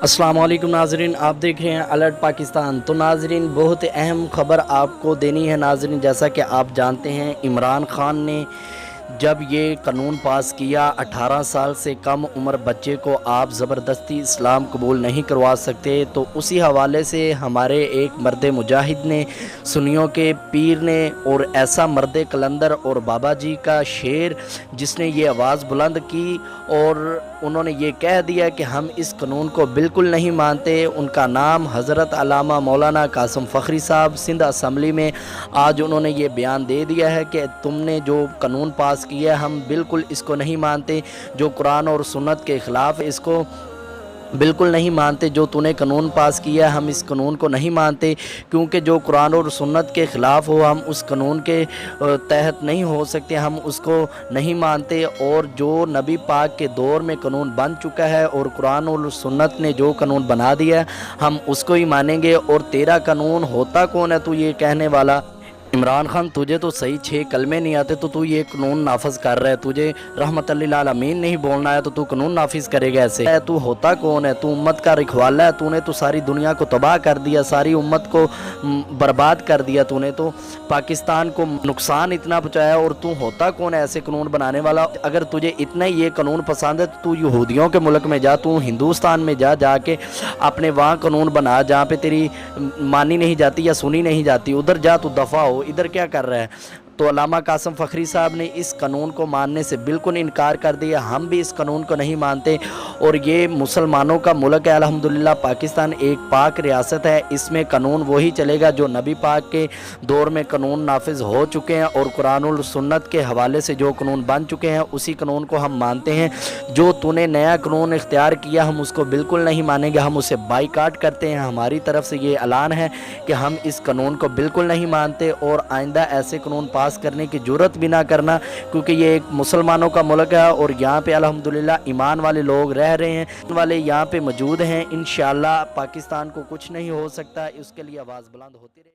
السلام علیکم ناظرین، آپ دیکھ رہے ہیں الرٹ پاکستان۔ تو ناظرین، بہت اہم خبر آپ کو دینی ہے ناظرین۔ جیسا کہ آپ جانتے ہیں، عمران خان نے جب یہ قانون پاس کیا 18 سال سے کم عمر بچے کو آپ زبردستی اسلام قبول نہیں کروا سکتے، تو اسی حوالے سے ہمارے ایک مرد مجاہد نے، سنیوں کے پیر نے، اور ایسا مرد کلندر اور بابا جی کا شعر جس نے یہ آواز بلند کی اور انہوں نے یہ کہہ دیا کہ ہم اس قانون کو بالکل نہیں مانتے۔ ان کا نام حضرت علامہ مولانا قاسم فخری صاحب، سندھ اسمبلی میں آج انہوں نے یہ بیان دے دیا ہے کہ تم نے جو قانون پاس کیا ہے ہم بالکل اس کو نہیں مانتے، جو قرآن اور سنت کے خلاف اس کو بالکل نہیں مانتے۔ جو تو نے قانون پاس کیا ہے ہم اس قانون کو نہیں مانتے، کیونکہ جو قرآن اور سنت کے خلاف ہو ہم اس قانون کے تحت نہیں ہو سکتے، ہم اس کو نہیں مانتے۔ اور جو نبی پاک کے دور میں قانون بن چکا ہے اور قرآن اور سنت نے جو قانون بنا دیا ہے ہم اس کو ہی مانیں گے۔ اور تیرا قانون ہوتا کون ہے تو یہ کہنے والا؟ عمران خان، تجھے تو صحیح 6 کلمے نہیں آتے تو یہ قانون نافذ کر رہا ہے، تجھے رحمت للعالمین نہیں بولنا ہے تو قانون نافذ کرے گا ایسے؟ تو ہوتا کون ہے؟ تو امت کا رکھوالا ہے، تو نے تو ساری دنیا کو تباہ کر دیا، ساری امت کو برباد کر دیا، تو نے تو پاکستان کو نقصان اتنا پہنچایا، اور تو ہوتا کون ہے ایسے قانون بنانے والا؟ اگر تجھے اتنا ہی یہ قانون پسند ہے تو یہودیوں کے ملک میں جا، تو ہندوستان میں جا کے اپنے وہاں قانون بنا جہاں پہ تیری مانی نہیں جاتی یا سنی نہیں جاتی، ادھر جا تو دفع ہو، ادھر کیا کر رہا ہے؟ تو علامہ قاسم فخری صاحب نے اس قانون کو ماننے سے بالکل انکار کر دیا، ہم بھی اس قانون کو نہیں مانتے۔ اور یہ مسلمانوں کا ملک ہے الحمدللہ، پاکستان ایک پاک ریاست ہے، اس میں قانون وہی چلے گا جو نبی پاک کے دور میں قانون نافذ ہو چکے ہیں، اور قرآن و سنت کے حوالے سے جو قانون بن چکے ہیں اسی قانون کو ہم مانتے ہیں۔ جو تو نے نیا قانون اختیار کیا ہم اس کو بالکل نہیں مانیں گے، ہم اسے بائیکاٹ کرتے ہیں۔ ہماری طرف سے یہ اعلان ہے کہ ہم اس قانون کو بالکل نہیں مانتے، اور آئندہ ایسے قانون پاس کرنے کی جرات بھی نہ کرنا، کیونکہ یہ ایک مسلمانوں کا ملک ہے اور یہاں پہ الحمدللہ ایمان والے لوگ رہ رہے ہیں، والے یہاں پہ موجود ہیں۔ انشاءاللہ پاکستان کو کچھ نہیں ہو سکتا، اس کے لیے آواز بلند ہوتی رہے۔